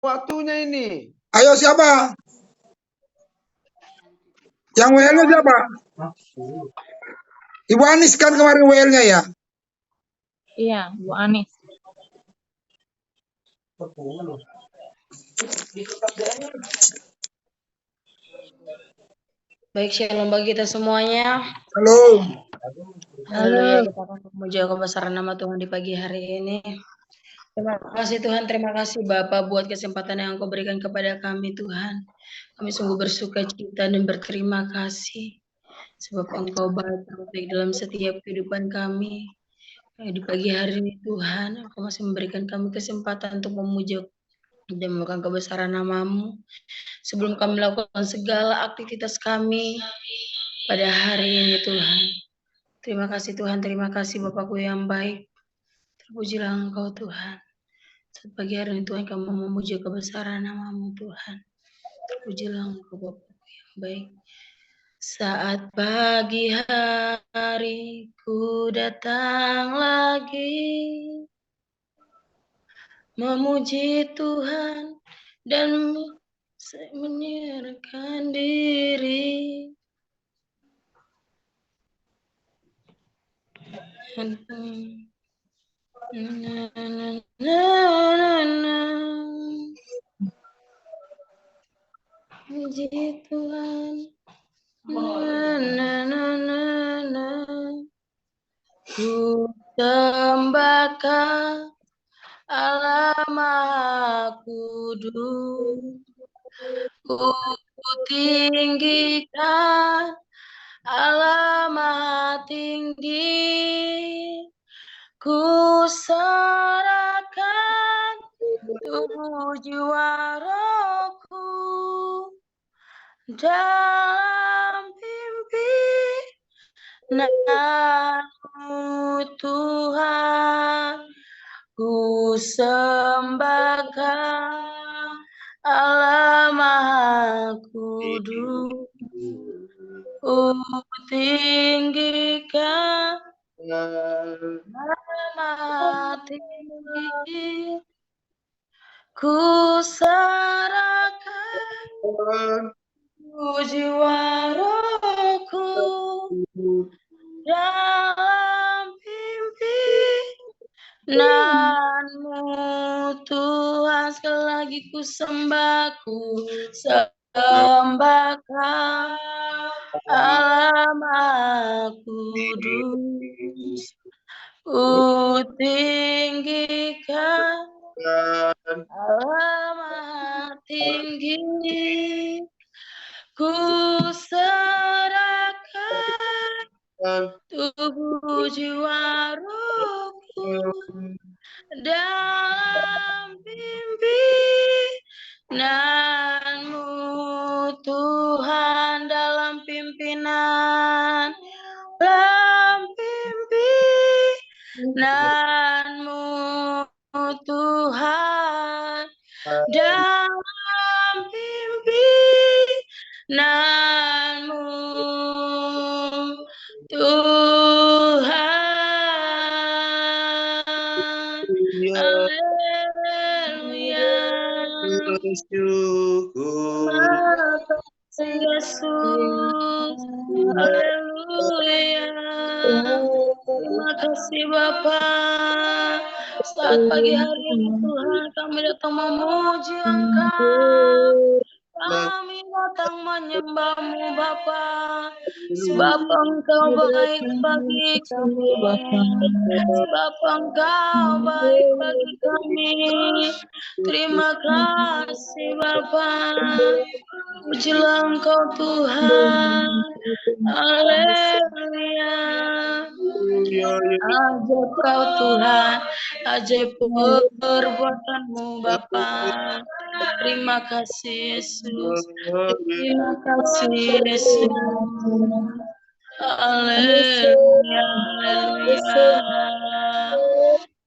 waktunya ini. Ayo siapa? Yang WL-nya siapa? Ibu Anis kan kemarin WL-nya ya? Iya, Bu Anis. Baik, shalom bagi kita semuanya. Halo. Haleluya, kita akan memuji kebesaran nama Tuhan di pagi hari ini. Terima kasih Tuhan, terima kasih Bapak buat kesempatan yang Engkau berikan kepada kami Tuhan. Kami sungguh bersuka cita dan berterima kasih. Sebab Engkau baik dalam setiap kehidupan kami. Di pagi hari ini Tuhan, Engkau masih memberikan kami kesempatan untuk memuji dan melakukan kebesaran nama-Mu. Sebelum kami melakukan segala aktivitas kami pada hari ini Tuhan. Terima kasih Tuhan, terima kasih Bapakku yang baik. Terpujilah Engkau Tuhan. Saat pagi hari ini Tuhan kami memuji kebesaran nama-Mu Tuhan. Terpujilah Engkau Bapakku yang baik. Saat pagi hari ku datang lagi memuji Tuhan dan menyerahkan diri. Puji Tuhan. Ku sembahkan Allah Maha Kudus. Ku tinggikan Allah Maha Tinggi. Ku serahkan tubuh jiwa rohku dalam pimpinan-Mu Tuhan. Ku sembahkan Allah Maha Kudus. Ku tinggikan Allah Tinggi. Ku serahkan jiwa rohku dalam pimpinan-Mu Tuhan. Sekali lagi ku sembahkan Allah Maha Kudus. Ku tinggikan Allah Maha Tinggi. Ku serahkan tubuh jiwa rohku dalam pimpinan-Mu Tuhan, dalam pimpinan-Mu Tuhan, dalam pimpinan-Mu Tuhan. Haleluya. Yesus. Haleluya. Terima kasih Bapak. Saat pagi hari ini Tuhan kami datang memuji Engkau. Kami datang menyembah-Mu Bapa, sebab Engkau baik bagi kami, sebab Engkau baik bagi kami. Terima kasih Bapa, pujilah Engkau Tuhan. Haleluya. Ajaib Kau Tuhan, ajaib perbuatan-Mu Bapa. Terima kasih Yesus. Terima kasih Yesus. Haleluya, haleluya.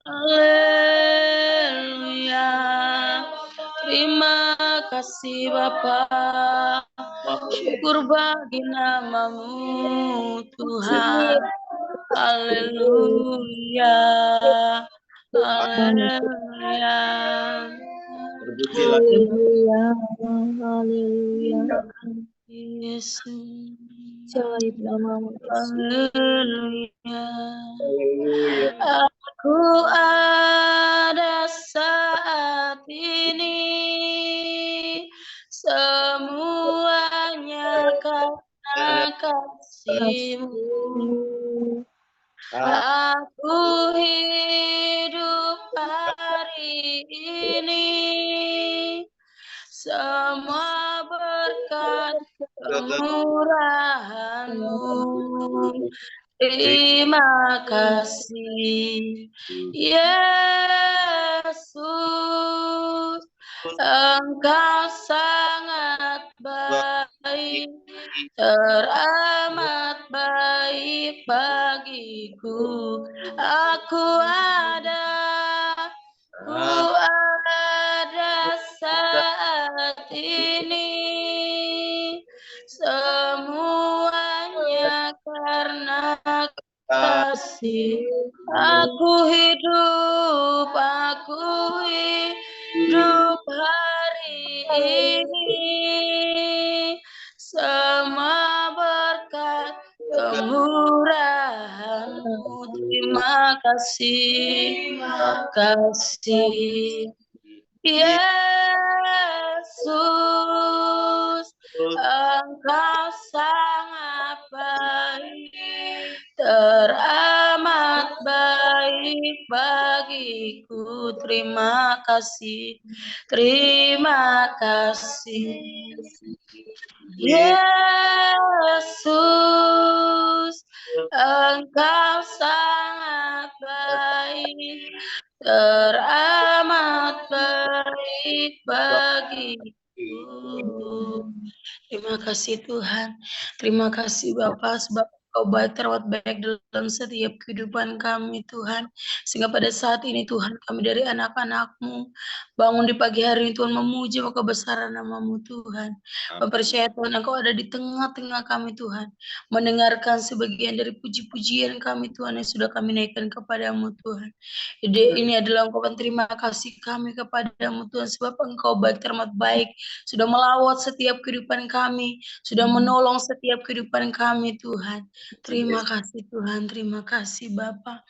Haleluya. Terima kasih Bapa. Syukur bagi nama-Mu Tuhan. Haleluya. Haleluya. Haleluya, haleluya. Yesus. Ajaib namamu Yesus. Haleluya. Haleluya. Aku ada saat ini, semuanya karena kasih-Mu. Aku hidup hari ini, semua berkat kemurahan-Mu. Terima kasih, Yesus. Engkau sangat baik, teramat baik bagiku. Aku ada saat ini, semuanya karena kasih. Aku hidup hari ini, semua berkat kemurahan-Mu. Terima kasih, Yesus. Engkau sangat baik, teramat baik bagiku. Terima kasih, Yesus. Engkau sangat baik, teramat baik bagiku. Terima kasih Tuhan. Terima kasih Bapa, sebab Engkau baik, teramat baik dalam setiap kehidupan kami Tuhan. Sehingga pada saat ini Tuhan, kami dari anak-anak-Mu bangun di pagi hari ini Tuhan, memuji kebesaran nama-Mu Tuhan. Mempercayai Tuhan Engkau ada di tengah-tengah kami Tuhan, mendengarkan sebagian dari puji-pujian kami Tuhan yang sudah kami naikkan kepadamu Tuhan. Ini adalah ungkapan terima kasih kami kepadamu Tuhan, sebab Engkau baik, teramat baik, sudah melawat setiap kehidupan kami, sudah menolong setiap kehidupan kami Tuhan. Terima kasih Tuhan, terima kasih Bapa.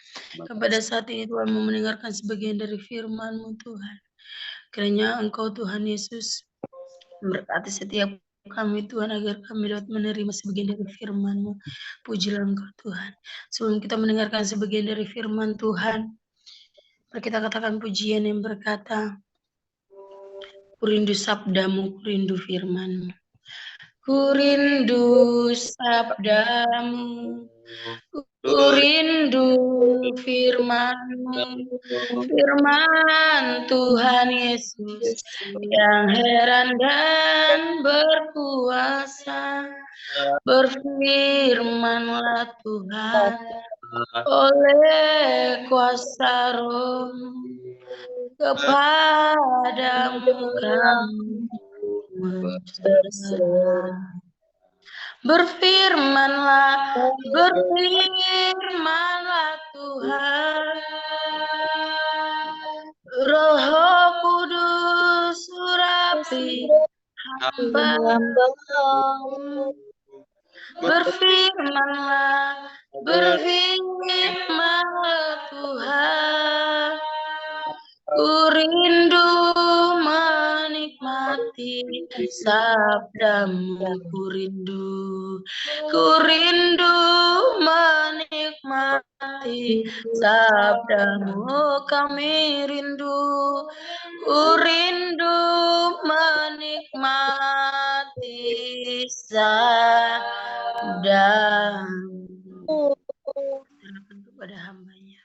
Kepada saat ini Tuhan mau mendengarkan sebagian dari firman-Mu Tuhan. Kiranya Engkau Tuhan Yesus memberkati setiap kami Tuhan, agar kami dapat menerima sebagian dari firman-Mu. Pujilah Engkau Tuhan. Sebelum kita mendengarkan sebagian dari firman Tuhan, mari kita katakan pujian yang berkata, ku rindu sabda-Mu, ku rindu firman-Mu. Ku rindu sabda-Mu, ku rindu firman-Mu, firman Tuhan Yesus yang heran dan berkuasa. Berfirmanlah Tuhan oleh kuasa Roh, kepadamu kami berserah. Berfirmanlah Tuhan, Roh Kudus urapi hamba. Berfirmanlah Tuhan, ku rindu menikmati sabda-Mu, ku rindu menikmati sabda-Mu, kami rindu, ku rindu menikmati sabda-Mu. Serahkan kepada hamba-Nya.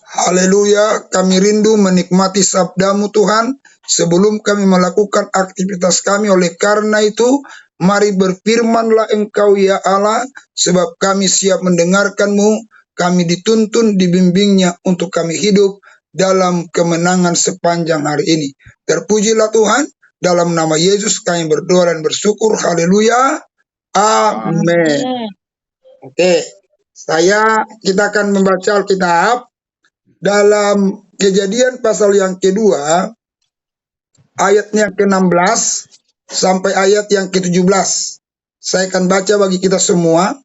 Haleluya, kami rindu menikmati sabda-Mu Tuhan sebelum kami melakukan aktivitas kami. Oleh karena itu, mari berfirmanlah Engkau ya Allah, sebab kami siap mendengarkan-Mu. Kami dituntun, dibimbingnya untuk kami hidup dalam kemenangan sepanjang hari ini. Terpujilah Tuhan, dalam nama Yesus kami berdoa dan bersyukur. Haleluya, amin. Oke, kita akan membaca Alkitab dalam Kejadian pasal yang kedua, ayatnya ke-16 sampai ayat yang ke-17. Saya akan baca bagi kita semua.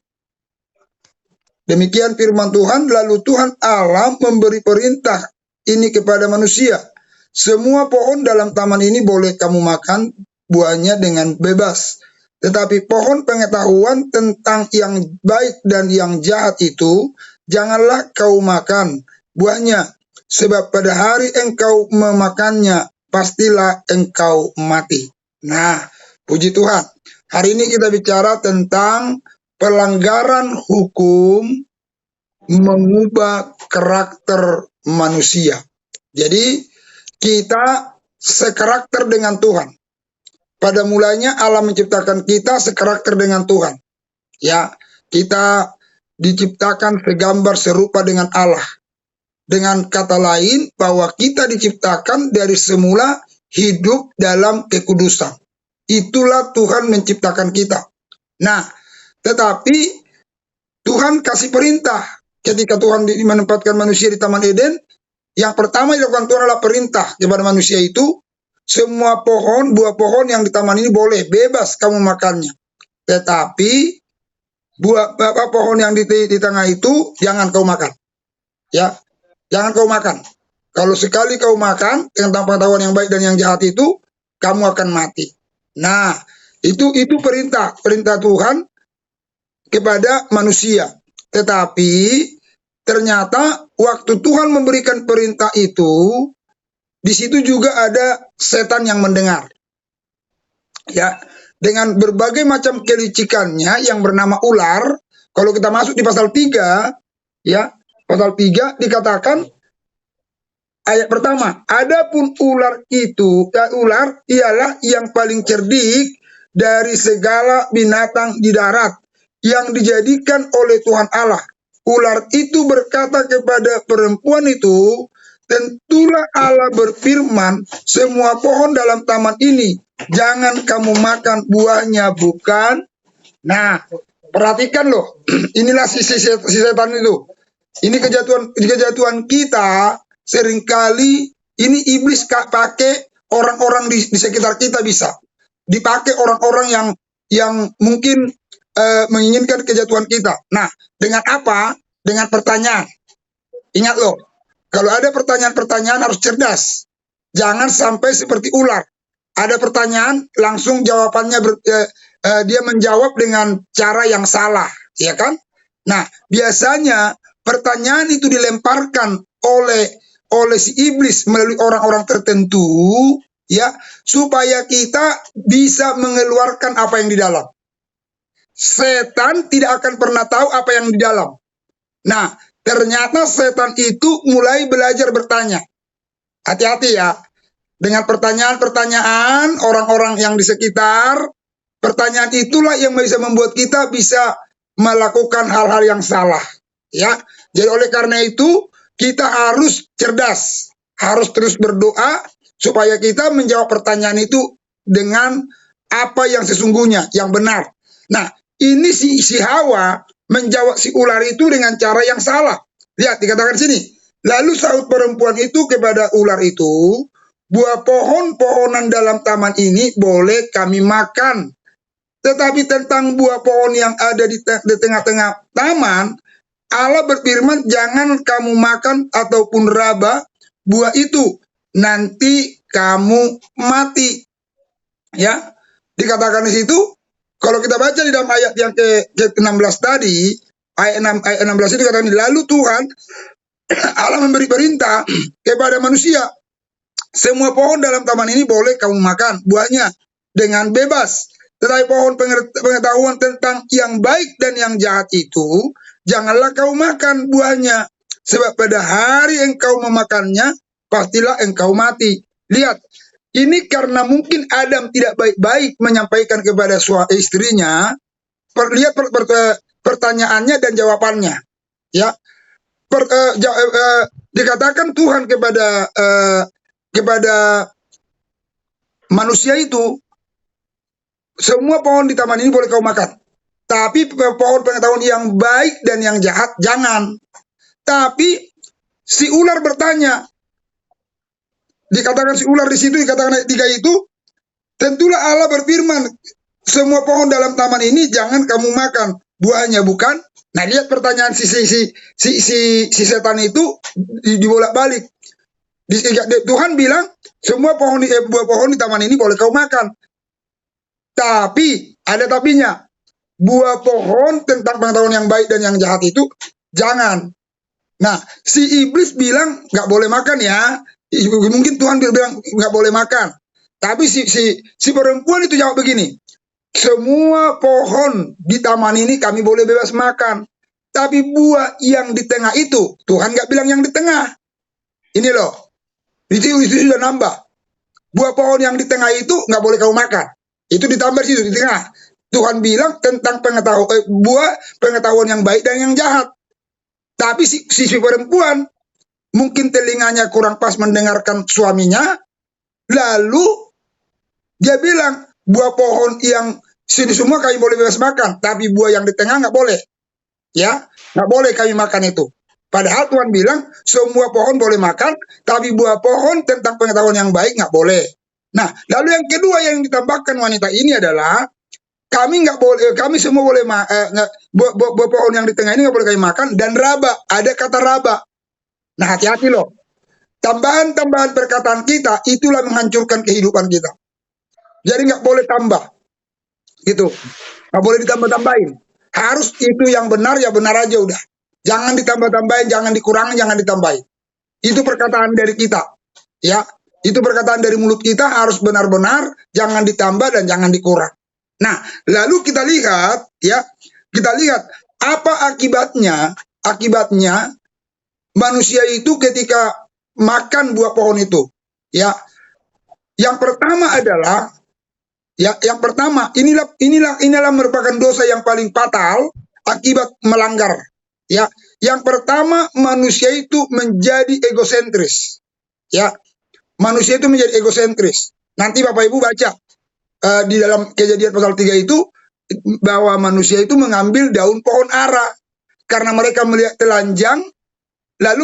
Demikian firman Tuhan, lalu Tuhan Allah memberi perintah ini kepada manusia. Semua pohon dalam taman ini boleh kamu makan buahnya dengan bebas. Tetapi pohon pengetahuan tentang yang baik dan yang jahat itu, janganlah kau makan buahnya. Sebab pada hari engkau memakannya, pastilah engkau mati. Nah, puji Tuhan. Hari ini kita bicara tentang pelanggaran hukum mengubah karakter manusia. Jadi kita sekarakter dengan Tuhan. Pada mulanya Allah menciptakan kita sekarakter dengan Tuhan. Ya, kita diciptakan segambar serupa dengan Allah. Dengan kata lain bahwa kita diciptakan dari semula hidup dalam kekudusan. Itulah Tuhan menciptakan kita. Nah, tetapi Tuhan kasih perintah ketika Tuhan menempatkan manusia di Taman Eden. Yang pertama dilakukan Tuhan adalah perintah kepada manusia itu, semua pohon, buah pohon yang di taman ini boleh, bebas kamu makannya. Tetapi buah pohon yang di tengah itu jangan kau makan. Ya, jangan kau makan. Kalau sekali kau makan tentang pengetahuan yang baik dan yang jahat itu, kamu akan mati. Nah, itu perintah Tuhan kepada manusia. Tetapi ternyata waktu Tuhan memberikan perintah itu, di situ juga ada setan yang mendengar. Ya, dengan berbagai macam kelicikannya yang bernama ular. Kalau kita masuk di pasal 3, ya, pasal 3 dikatakan ayat pertama, adapun ular itu, ular ialah yang paling cerdik dari segala binatang di darat yang dijadikan oleh Tuhan Allah. Ular itu berkata kepada perempuan itu, tentulah Allah berfirman, semua pohon dalam taman ini jangan kamu makan buahnya, bukan? Nah, perhatikan loh, inilah si setan itu. Ini kejatuhan kita. Seringkali ini iblis pakai orang-orang di sekitar kita, bisa dipakai orang-orang yang mungkin menginginkan kejatuhan kita. Nah, dengan apa? Dengan pertanyaan. Ingat loh, kalau ada pertanyaan-pertanyaan harus cerdas. Jangan sampai seperti ular. Ada pertanyaan, langsung jawabannya dia menjawab dengan cara yang salah, ya kan? Nah, biasanya pertanyaan itu dilemparkan oleh si iblis melalui orang-orang tertentu, ya, supaya kita bisa mengeluarkan apa yang di dalam. Setan tidak akan pernah tahu apa yang di dalam. Nah, ternyata setan itu mulai belajar bertanya. Hati-hati ya, dengan pertanyaan-pertanyaan orang-orang yang di sekitar. Pertanyaan itulah yang bisa membuat kita bisa melakukan hal-hal yang salah. Ya, jadi oleh karena itu kita harus cerdas, harus terus berdoa supaya kita menjawab pertanyaan itu dengan apa yang sesungguhnya, yang benar. Nah, ini si Hawa menjawab si ular itu dengan cara yang salah. Lihat, dikatakan sini. Lalu sahut perempuan itu kepada ular itu, buah pohon-pohonan dalam taman ini boleh kami makan. Tetapi tentang buah pohon yang ada di tengah-tengah taman, Allah berfirman, jangan kamu makan ataupun raba buah itu, nanti kamu mati. Ya, dikatakan di situ. Kalau kita baca di dalam ayat yang ke-16 tadi, ayat 16 itu dikatakan, lalu Tuhan Allah memberi perintah kepada manusia, semua pohon dalam taman ini boleh kamu makan buahnya dengan bebas. Tetapi pohon pengetahuan tentang yang baik dan yang jahat itu, janganlah kau makan buahnya. Sebab pada hari engkau memakannya, pastilah engkau mati. Lihat, ini karena mungkin Adam tidak baik-baik menyampaikan kepada istrinya. Lihat pertanyaannya dan jawabannya. Ya, dikatakan Tuhan kepada manusia itu, semua pohon di taman ini boleh kau makan. Tapi pohon pengetahuan yang baik dan yang jahat jangan. Tapi si ular bertanya, dikatakan si ular di situ, dikatakan ayat 3 itu, tentulah Allah berfirman, semua pohon dalam taman ini jangan kamu makan buahnya, bukan? Nah, lihat pertanyaan si setan itu dibolak-balik. Tuhan bilang semua buah pohon di taman ini boleh kau makan. Tapi ada tapinya. Buah pohon tentang pengetahuan yang baik dan yang jahat itu jangan. Nah, si iblis bilang nggak boleh makan ya. Mungkin Tuhan bilang nggak boleh makan. Tapi si perempuan itu jawab begini. Semua pohon di taman ini kami boleh bebas makan. Tapi buah yang di tengah itu, Tuhan nggak bilang yang di tengah. Ini loh. Itu sudah nambah. Buah pohon yang di tengah itu nggak boleh kau makan. Itu ditambah di situ, di tengah. Tuhan bilang tentang buah pengetahuan yang baik dan yang jahat. Tapi si perempuan mungkin telinganya kurang pas mendengarkan suaminya. Lalu dia bilang, buah pohon yang sini semua kami boleh bebas makan, tapi buah yang di tengah nggak boleh. Ya, nggak boleh kami makan itu. Padahal Tuhan bilang semua pohon boleh makan, tapi buah pohon tentang pengetahuan yang baik nggak boleh. Nah, lalu yang kedua yang ditambahkan wanita ini adalah kami nggak boleh, kami semua boleh buah pohon yang di tengah ini nggak boleh kami makan, dan raba, ada kata raba. Nah, hati-hati loh. Tambahan-tambahan perkataan kita itulah menghancurkan kehidupan kita. Jadi nggak boleh tambah, gitu. Nggak boleh ditambah-tambahin. Harus itu yang benar ya benar aja udah. Jangan ditambah-tambahin, jangan dikurangi, jangan ditambahin. Itu perkataan dari kita, ya. Itu perkataan dari mulut kita harus benar-benar, jangan ditambah dan jangan dikurang. Nah, lalu kita lihat, ya, kita lihat apa akibatnya. Akibatnya manusia itu ketika makan buah pohon itu, ya. Yang pertama adalah, ya, yang pertama inilah merupakan dosa yang paling fatal akibat melanggar. Ya, yang pertama manusia itu menjadi egosentris. Ya, manusia itu menjadi egosentris. Nanti Bapak Ibu baca di dalam Kejadian pasal 3 itu bahwa manusia itu mengambil daun pohon ara karena mereka melihat telanjang, lalu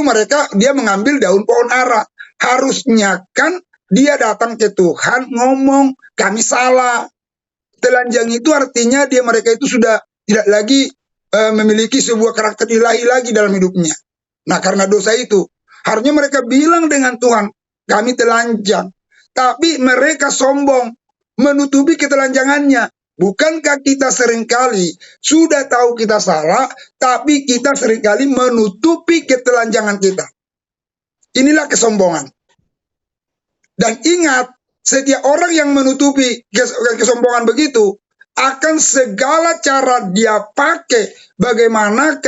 dia mengambil daun pohon ara. Harusnya kan dia datang ke Tuhan ngomong, kami salah. Telanjang itu artinya mereka itu sudah tidak lagi memiliki sebuah karakter ilahi lagi dalam hidupnya. Nah, karena dosa itu, harusnya mereka bilang dengan Tuhan, kami telanjang. Tapi mereka sombong, menutupi ketelanjangannya. Bukankah kita seringkali sudah tahu kita salah, tapi kita seringkali menutupi ketelanjangan kita. Inilah kesombongan. Dan ingat, setiap orang yang menutupi kesombongan begitu, akan segala cara dia pakai bagaimana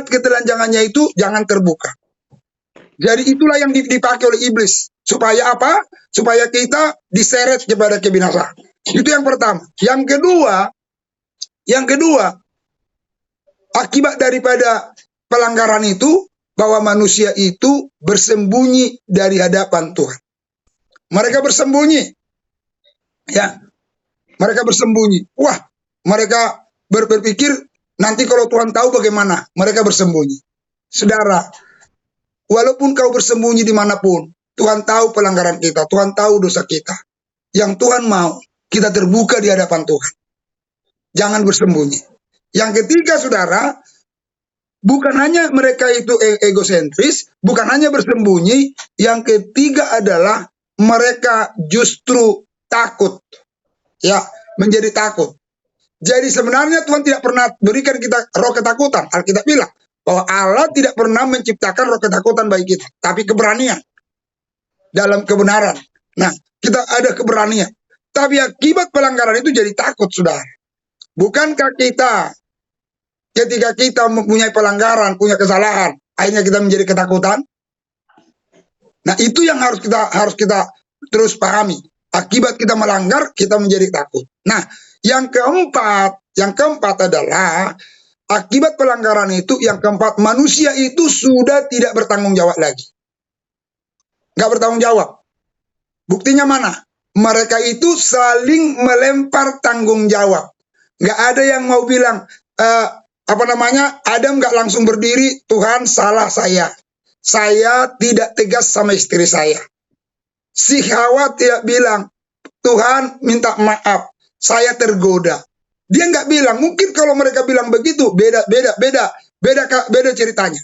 ketelanjangannya itu jangan terbuka. Jadi itulah yang dipakai oleh iblis. Supaya apa? Supaya kita diseret kepada kebinasaan. Itu yang pertama. Yang kedua, akibat daripada pelanggaran itu, bahwa manusia itu bersembunyi dari hadapan Tuhan. Mereka bersembunyi. Ya. Mereka bersembunyi. Wah, mereka berpikir nanti kalau Tuhan tahu bagaimana. Mereka bersembunyi. Saudara, walaupun kau bersembunyi dimanapun, Tuhan tahu pelanggaran kita. Tuhan tahu dosa kita. Yang Tuhan mau, kita terbuka di hadapan Tuhan. Jangan bersembunyi. Yang ketiga, saudara, bukan hanya mereka itu egosentris, bukan hanya bersembunyi, yang ketiga adalah mereka justru takut. Ya, menjadi takut. Jadi sebenarnya Tuhan tidak pernah berikan kita roh ketakutan. Alkitab bilang bahwa Allah tidak pernah menciptakan roh ketakutan bagi kita, tapi keberanian dalam kebenaran. Nah, kita ada keberanian. Tapi akibat pelanggaran itu jadi takut, saudara. Bukankah kita ketika kita mempunyai pelanggaran, punya kesalahan, akhirnya kita menjadi ketakutan? Nah, itu yang harus kita terus pahami. Akibat kita melanggar, kita menjadi takut. Nah, yang keempat adalah akibat pelanggaran itu, yang keempat, manusia itu sudah tidak bertanggung jawab lagi. Nggak bertanggung jawab. Buktinya mana? Mereka itu saling melempar tanggung jawab. Nggak ada yang mau bilang, Adam nggak langsung berdiri, Tuhan salah saya. saya tidak tegas sama istri saya. Si Hawa tidak bilang, Tuhan minta maaf, saya tergoda. Dia nggak bilang. Mungkin kalau mereka bilang begitu, beda ceritanya.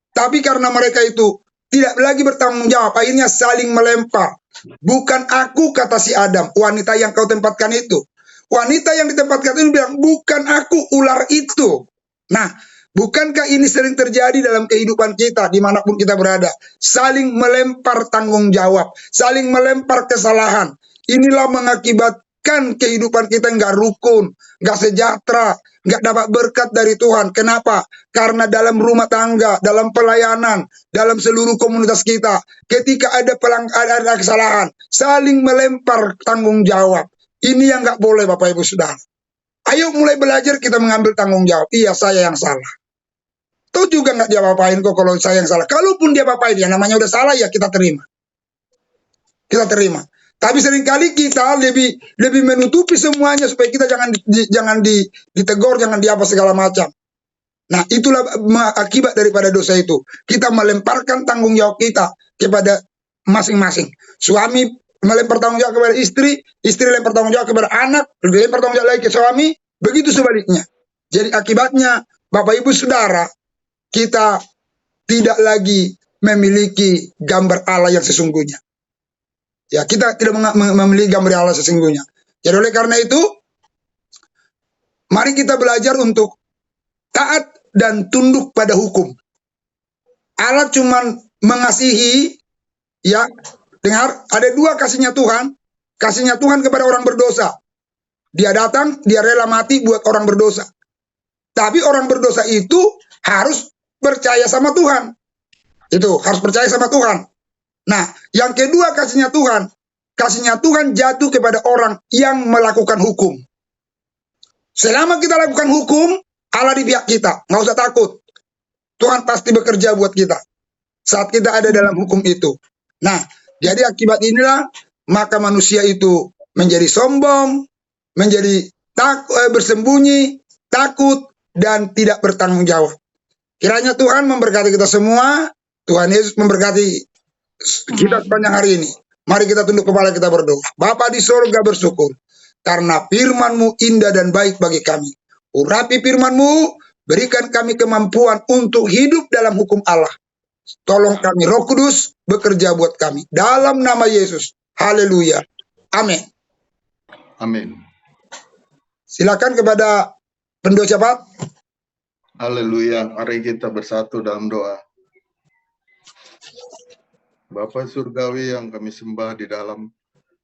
Tapi karena mereka itu tidak lagi bertanggung jawab, akhirnya saling melempar. Bukan aku, kata si Adam, wanita yang kau tempatkan itu. Wanita yang ditempatkan itu bilang, bukan aku, ular itu. Nah, bukankah ini sering terjadi dalam kehidupan kita, dimanapun kita berada? Saling melempar tanggung jawab, saling melempar kesalahan. Inilah mengakibatkan kehidupan kita nggak rukun, nggak sejahtera, nggak dapat berkat dari Tuhan. Kenapa? Karena dalam rumah tangga, dalam pelayanan, dalam seluruh komunitas kita, ketika ada kesalahan, saling melempar tanggung jawab. Ini yang nggak boleh, Bapak Ibu Saudara. Ayo mulai belajar kita mengambil tanggung jawab. Iya, saya yang salah. Tuh juga nggak dia apa-apain kok kalau saya yang salah. Kalaupun dia apa-apain, ya namanya udah salah, ya kita terima. Kita terima. Tapi seringkali kita lebih menutupi semuanya supaya kita jangan ditegur, jangan diapa segala macam. Nah, itulah akibat daripada dosa itu. Kita melemparkan tanggung jawab kita kepada masing-masing. Suami melempar tanggung jawab kepada istri lempar tanggung jawab kepada anak, lempar tanggung jawab lagi ke suami, begitu sebaliknya. Jadi akibatnya, Bapak Ibu Saudara, kita tidak lagi memiliki gambar Allah yang sesungguhnya. Ya, kita tidak memiliki gambar Allah sesungguhnya. Jadi oleh karena itu, mari kita belajar untuk taat dan tunduk pada hukum. Allah cuman mengasihi, ya, dengar, ada dua kasihnya Tuhan. Kasihnya Tuhan kepada orang berdosa. Dia datang, dia rela mati buat orang berdosa. Tapi orang berdosa itu harus percaya sama Tuhan. Itu, harus percaya sama Tuhan. Nah, yang kedua kasihnya Tuhan jatuh kepada orang yang melakukan hukum. Selama kita lakukan hukum, Allah di pihak kita, nggak usah takut. Tuhan pasti bekerja buat kita saat kita ada dalam hukum itu. Nah, jadi akibat inilah maka manusia itu menjadi sombong, menjadi bersembunyi, takut, dan tidak bertanggung jawab. Kiranya Tuhan memberkati kita semua. Tuhan Yesus memberkati kita sepanjang hari ini. Mari kita tunduk kepala, kita berdoa. Bapa di sorga, bersyukur karena firman-Mu indah dan baik bagi kami. Urapi firman-Mu, berikan kami kemampuan untuk hidup dalam hukum Allah. Tolong kami, Roh Kudus, bekerja buat kami. Dalam nama Yesus. Haleluya. Amin. Amin. Silakan kepada pendoa cepat. Haleluya. Mari kita bersatu dalam doa. Bapa Surgawi yang kami sembah di dalam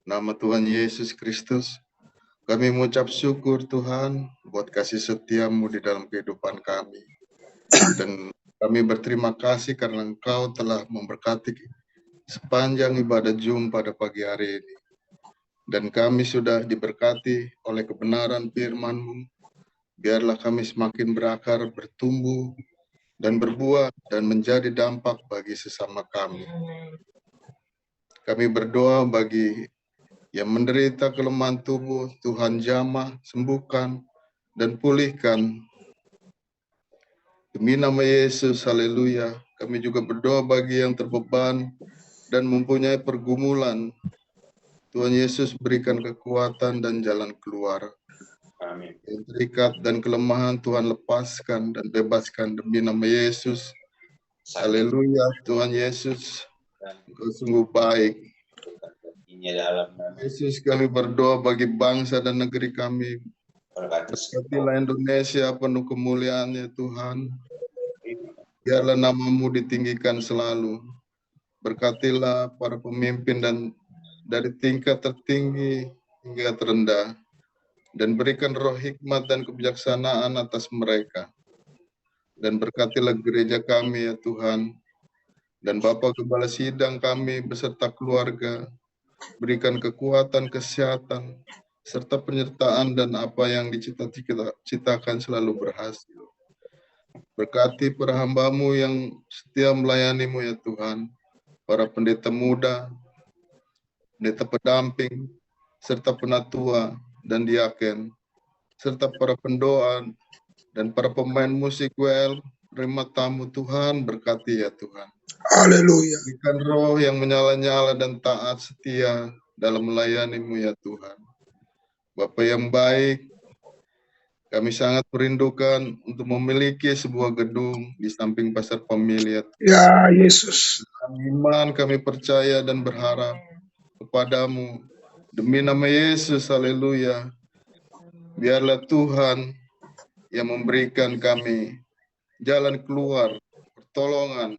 nama Tuhan Yesus Kristus, kami mengucap syukur Tuhan buat kasih setia-Mu di dalam kehidupan kami. Dan kami berterima kasih karena Engkau telah memberkati sepanjang ibadah Jum pada pagi hari ini. Dan kami sudah diberkati oleh kebenaran firman-Mu. Biarlah kami semakin berakar, bertumbuh, dan berbuah, dan menjadi dampak bagi sesama kami. Kami berdoa bagi yang menderita kelemahan tubuh, Tuhan jamah, sembuhkan, dan pulihkan. Demi nama Yesus, haleluya. Kami juga berdoa bagi yang terbeban dan mempunyai pergumulan. Tuhan Yesus berikan kekuatan dan jalan keluar. Amin. Yang terikat dan kelemahan Tuhan lepaskan dan bebaskan demi nama Yesus. Haleluya, Tuhan Yesus, Engkau sungguh baik. Yesus, kami berdoa bagi bangsa dan negeri kami. Berkatilah Indonesia penuh kemuliaan-Nya Tuhan. Biarlah nama-Mu ditinggikan selalu. Berkatilah para pemimpin dan dari tingkat tertinggi hingga terendah. Dan berikan roh hikmat dan kebijaksanaan atas mereka. Dan berkatilah gereja kami ya Tuhan. Dan Bapak Gembala Sidang kami beserta keluarga. Berikan kekuatan, kesehatan, serta penyertaan dan apa yang dicita-citakan selalu berhasil. Berkati para hamba-Mu yang setia melayani-Mu ya Tuhan. Para pendeta muda, pendeta pendamping, serta penatua dan diaken, serta para pendoa dan para pemain musik WL, terima tamu Tuhan, berkati ya Tuhan. Haleluya. Berikan roh yang menyala-nyala dan taat setia dalam melayani-Mu ya Tuhan. Bapa yang baik, kami sangat merindukan untuk memiliki sebuah gedung di samping pasar pemilik. Ya Yesus. Iman kami percaya dan berharap kepadamu. Demi nama Yesus, haleluya. Biarlah Tuhan yang memberikan kami jalan keluar, pertolongan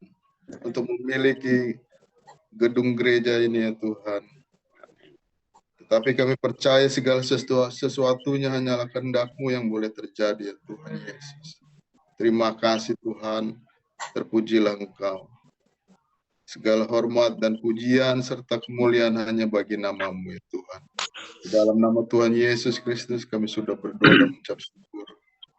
untuk memiliki gedung gereja ini ya Tuhan. Tetapi kami percaya segala sesuatunya hanyalah kehendak-Mu yang boleh terjadi ya Tuhan Yesus. Terima kasih Tuhan, terpujilah Engkau. Segala hormat dan pujian serta kemuliaan hanya bagi nama-Mu ya Tuhan. Di dalam nama Tuhan Yesus Kristus kami sudah berdoa dan mengucap syukur.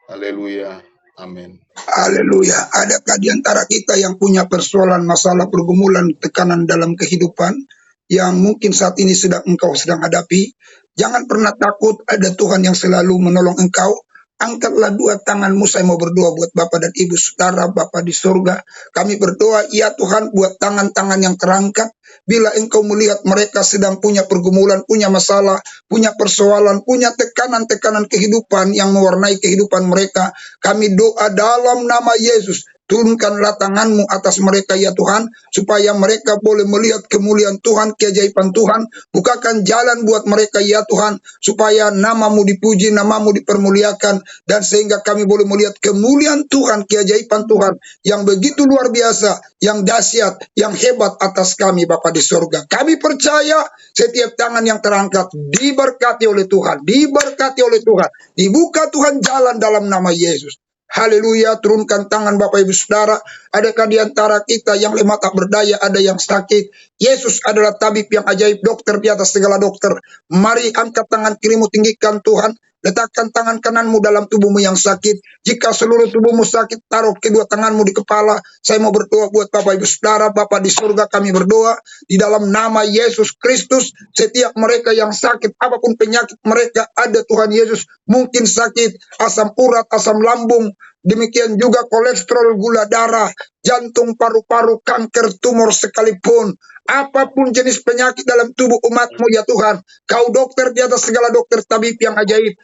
Haleluya. Amin. Haleluya. Adakah di antara kita yang punya persoalan, masalah, pergumulan, tekanan dalam kehidupan yang mungkin saat ini engkau sedang hadapi? Jangan pernah takut, ada Tuhan yang selalu menolong engkau. Angkatlah dua tanganmu, saya mau berdoa buat Bapak dan Ibu Saudara, Bapak di surga. Kami berdoa, ya Tuhan, buat tangan-tangan yang terangkat. Bila engkau melihat mereka sedang punya pergumulan, punya masalah, punya persoalan, punya tekanan-tekanan kehidupan yang mewarnai kehidupan mereka, kami doa dalam nama Yesus. Turunkanlah tanganmu atas mereka ya Tuhan, supaya mereka boleh melihat kemuliaan Tuhan, keajaiban Tuhan. Bukakan jalan buat mereka ya Tuhan, supaya nama-Mu dipuji, nama-Mu dipermuliakan, dan sehingga kami boleh melihat kemuliaan Tuhan, keajaiban Tuhan yang begitu luar biasa, yang dahsyat, yang hebat atas kami Bapa di surga. Kami percaya setiap tangan yang terangkat diberkati oleh Tuhan, diberkati oleh Tuhan, dibuka Tuhan jalan dalam nama Yesus. Haleluya. Turunkan tangan Bapak Ibu Saudara. Adakah di antara kita yang lemah tak berdaya, ada yang sakit? Yesus adalah tabib yang ajaib, dokter di atas segala dokter. Mari angkat tangan kirimu, tinggikan Tuhan. Letakkan tangan kananmu dalam tubuhmu yang sakit. Jika seluruh tubuhmu sakit, taruh kedua tanganmu di kepala. Saya mau berdoa buat Bapak Ibu Saudara. Bapak di surga, kami berdoa di dalam nama Yesus Kristus. Setiap mereka yang sakit, apapun penyakit mereka, ada Tuhan Yesus. Mungkin sakit asam urat, asam lambung, demikian juga kolesterol, gula darah, jantung, paru-paru, kanker, tumor sekalipun. Apapun jenis penyakit dalam tubuh umat-Mu ya Tuhan. Kau dokter di atas segala dokter, tabib yang ajaib.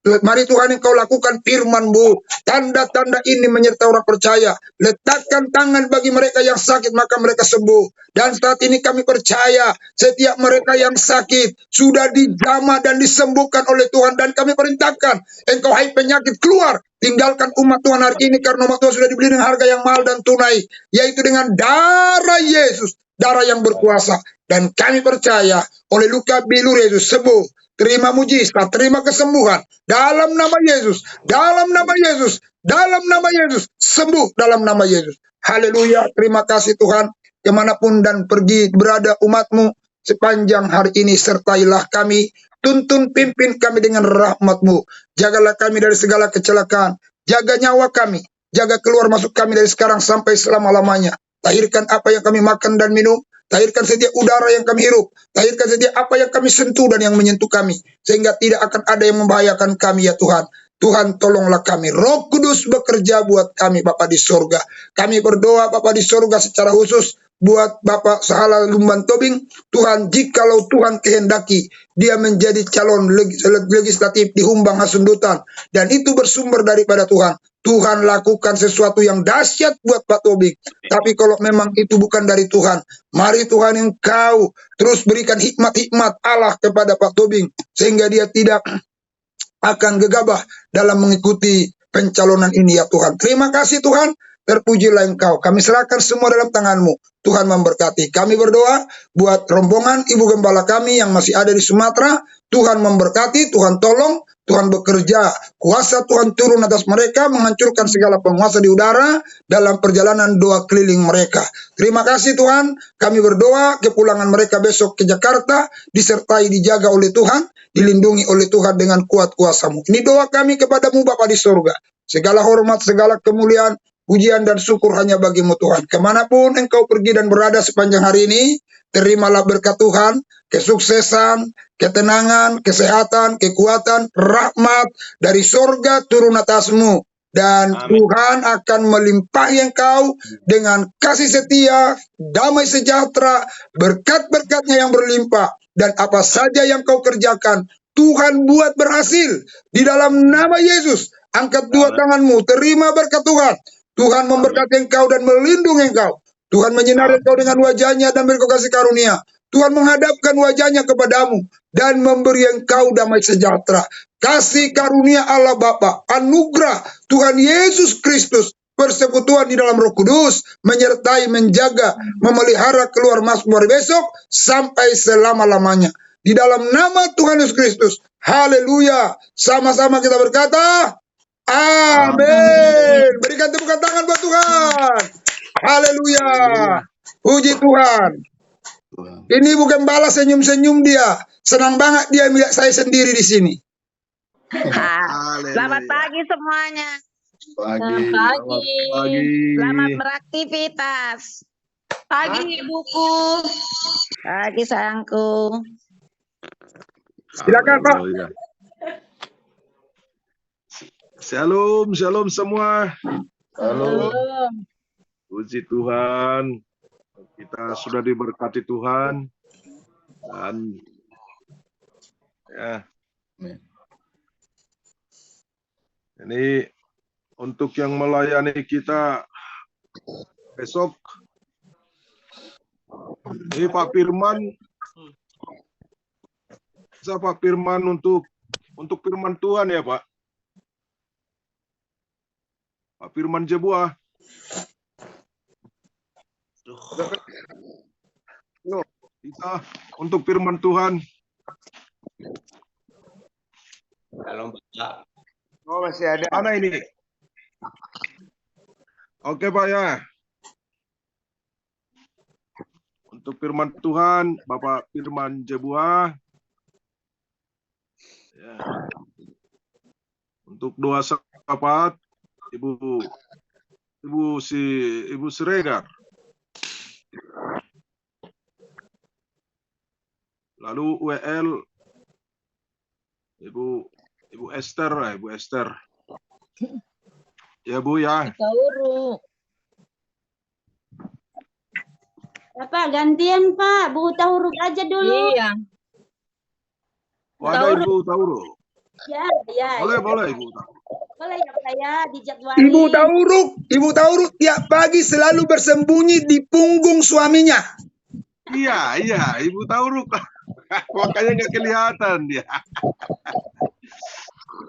Mari Tuhan Engkau lakukan firman-Mu. Tanda-tanda ini menyertai orang percaya. Letakkan tangan bagi mereka yang sakit, maka mereka sembuh. Dan saat ini kami percaya setiap mereka yang sakit sudah dijamah dan disembuhkan oleh Tuhan. Dan kami perintahkan, Engkau hai penyakit keluar. Tinggalkan umat Tuhan hari ini, karena umat Tuhan sudah dibeli dengan harga yang mahal dan tunai, yaitu dengan darah Yesus, darah yang berkuasa. Dan kami percaya oleh luka bilur Yesus sembuh. Terima mujizat, terima kesembuhan dalam nama Yesus, dalam nama Yesus, dalam nama Yesus, sembuh dalam nama Yesus. Haleluya. Terima kasih Tuhan. Kemanapun dan pergi berada umat-Mu sepanjang hari ini, sertailah kami. Tuntun pimpin kami dengan rahmat-Mu. Jagalah kami dari segala kecelakaan. Jaga nyawa kami. Jaga keluar masuk kami dari sekarang sampai selama-lamanya. Tahirkan apa yang kami makan dan minum. Tahirkan setiap udara yang kami hirup. Tahirkan setiap apa yang kami sentuh dan yang menyentuh kami. Sehingga tidak akan ada yang membahayakan kami ya Tuhan. Tuhan tolonglah kami. Roh Kudus bekerja buat kami Bapa di surga. Kami berdoa Bapa di surga secara khusus buat Bapak Sahala Lumban Tobing. Tuhan, jikalau Tuhan kehendaki dia menjadi calon legislatif di Humbang Hasundutan, dan itu bersumber daripada Tuhan, Tuhan lakukan sesuatu yang dahsyat buat Pak Tobing. Tapi kalau memang itu bukan dari Tuhan, mari Tuhan Engkau terus berikan hikmat-hikmat Allah kepada Pak Tobing, sehingga dia tidak akan gegabah dalam mengikuti pencalonan ini ya Tuhan. Terima kasih Tuhan, terpujilah Engkau. Kami serahkan semua dalam tangan-Mu. Tuhan memberkati. Kami berdoa buat rombongan Ibu Gembala kami yang masih ada di Sumatera. Tuhan memberkati, Tuhan tolong, Tuhan bekerja. Kuasa Tuhan turun atas mereka, menghancurkan segala penguasa di udara dalam perjalanan doa keliling mereka. Terima kasih Tuhan. Kami berdoa kepulangan mereka besok ke Jakarta disertai dijaga oleh Tuhan, dilindungi oleh Tuhan dengan kuat kuasa-Mu. Ini doa kami kepadamu Bapa di surga. Segala hormat, segala kemuliaan, pujian dan syukur hanya bagi-Mu Tuhan. Kemanapun Engkau pergi dan berada sepanjang hari ini, terimalah berkat Tuhan, kesuksesan, ketenangan, kesehatan, kekuatan, rahmat dari surga turun atas-Mu. Dan Tuhan akan melimpahi engkau dengan kasih setia, damai sejahtera, berkat-berkatnya yang berlimpah. Dan apa saja yang kau kerjakan, Tuhan buat berhasil. Di dalam nama Yesus, angkat dua tanganmu, terima berkat Tuhan. Tuhan memberkati engkau dan melindungi engkau. Tuhan menyinari engkau dengan wajahnya dan beri kau kasih karunia. Tuhan menghadapkan wajahnya kepadamu dan memberi engkau damai sejahtera. Kasih karunia Allah Bapa, anugerah Tuhan Yesus Kristus, persekutuan di dalam Roh Kudus, menyertai, menjaga, memelihara keluar masuk hari besok sampai selama-lamanya. Di dalam nama Tuhan Yesus Kristus. Haleluya. Sama-sama kita berkata, amin. Berikan tepuk tangan buat Tuhan. Haleluya. Puji Tuhan. Ini bukan balas senyum-senyum dia. Senang banget dia melihat saya sendiri di sini. Selamat pagi semuanya. Pagi. Selamat beraktivitas. Pagi Ibuku. Pagi sayangku. Silakan Pak. Shalom, shalom semua. Halo. Puji Tuhan, kita sudah diberkati Tuhan dan ya. Ini untuk yang melayani kita besok. Ini Pak Firman. Pak Firman untuk firman Tuhan ya Pak. Pak Firman Jebuah. Kita untuk firman Tuhan. Kalau Pak. Oh masih ada. Mana ini? Oke Pak ya. Untuk firman Tuhan, Bapak Firman Jebuah. Ya. Untuk doa syafaat, Ibu Siregar. Lalu WL Ibu Esther. Ya Bu ya. Pak, gantian Pak, Bu Tauruk aja dulu. Iya. Ada Ibu Tauruk. Ya. Boleh Ibu Tauruk. Boleh ya Pak ya, dijadwalin. Ibu Tauruk tiap pagi selalu bersembunyi di punggung suaminya. Iya, Ibu Tauruk. Makanya nggak kelihatan dia.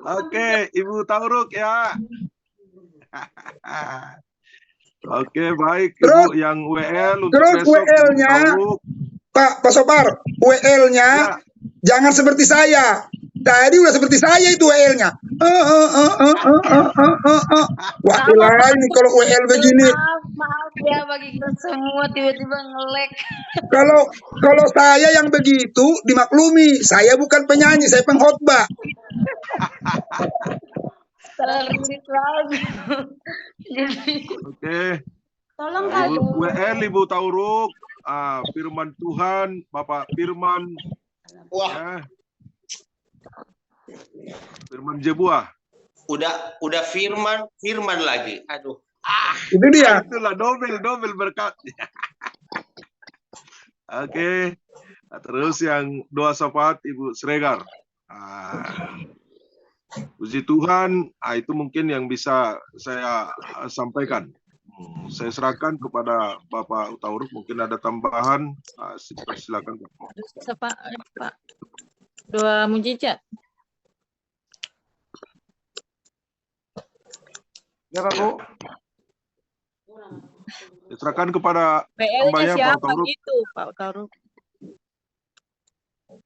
Oke, Ibu Tauruk ya. Oke, baik Terus, Ibu yang WL untuk terus besok. WL-nya, Pak Sopar, WL-nya jangan seperti saya. Tadi udah seperti saya itu WL-nya. Wah, ini kalau WL begini. Maaf ya bagi kita semua tiba-tiba nge-lag. Kalau saya yang begitu dimaklumi. Saya bukan penyanyi, saya pengkhotbah. Oke. Tolong WL Ibu Tauruk, firman Tuhan, Bapak Firman. Ya. Firman Jebuah. Udah firman lagi. Aduh. Itu dia. Itulah double berkat. Oke. Terus yang doa syafaat Ibu Siregar. Puji Tuhan, itu mungkin yang bisa saya sampaikan. Saya serahkan kepada Bapak Tauruk, mungkin ada tambahan, silakan Pak. Doa mujizat. Ya Pak Bu. Serahkan kepada PL-nya siapa Pak Tauruk. gitu, Pak Tauruk?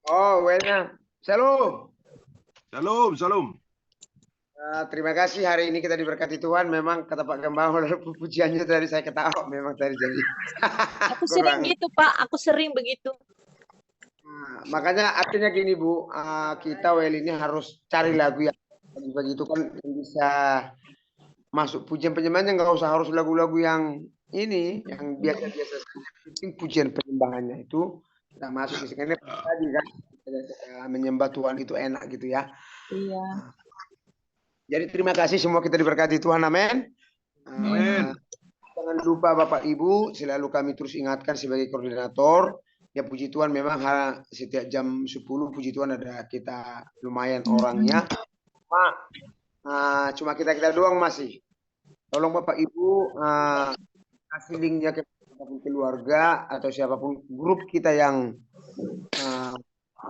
Oh, WL-nya. Shalom. Terima kasih hari ini kita diberkati Tuhan. Memang kata Pak Gembala pujiannya tadi saya ketawa memang tadi jadi. Aku sering gitu Pak, aku sering begitu. Makanya artinya gini Bu, kita WL ini harus cari lagu yang begitu kan yang bisa masuk pujian penyembahannya, nggak usah harus lagu-lagu yang ini yang biasa-biasa saja. Penting pujian penyembahannya itu kita masuk di sini tadi kan menyembah Tuhan itu enak gitu ya. Iya. Jadi terima kasih semua, kita diberkati Tuhan, amin. Amin. Jangan lupa Bapak Ibu, selalu kami terus ingatkan sebagai koordinator. Ya puji Tuhan memang setiap jam 10 puji Tuhan ada kita lumayan orangnya. Cuma kita doang masih. Tolong Bapak Ibu kasih linknya ke keluarga atau siapapun grup kita yang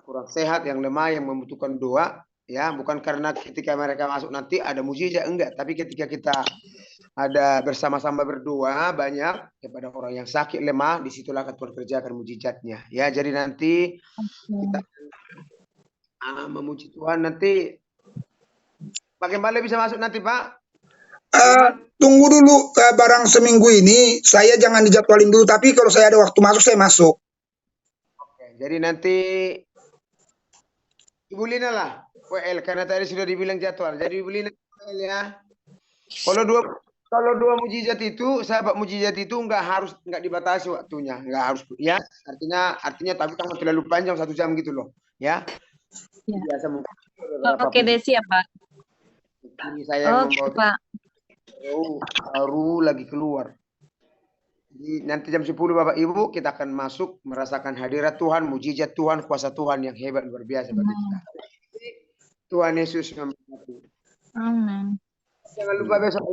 kurang sehat, yang lemah, yang membutuhkan doa. Ya, bukan karena ketika mereka masuk nanti ada mujizat, enggak, tapi ketika kita ada bersama-sama berdoa banyak kepada orang yang sakit lemah, disitulah Tuhan kerjakan mujizatnya. Ya, jadi nanti kita memuji Tuhan. Nanti bagaimana bisa masuk nanti, Pak? Tunggu dulu, barang seminggu ini saya jangan dijadwalin dulu, tapi kalau saya ada waktu masuk saya masuk. Oke, jadi nanti Ibu Lina lah WL, karena tadi sudah dibilang jadwal. Jadi Ibu Lina WL ya. Kalau dua mujizat itu, sahabat mujizat itu nggak dibatasi waktunya, nggak harus ya. Artinya tapi kan terlalu panjang 1 jam gitu loh, ya. Biasa mungkin. Oke, Desi ya, Pak. Ini saya Oke, Pak. Baru lagi keluar. Jadi nanti jam 10 Bapak Ibu kita akan masuk merasakan hadirat Tuhan, mujizat Tuhan, kuasa Tuhan yang hebat luar biasa bagi kita. Tuhan Yesus memberkati. Amin. Jangan lupa besok.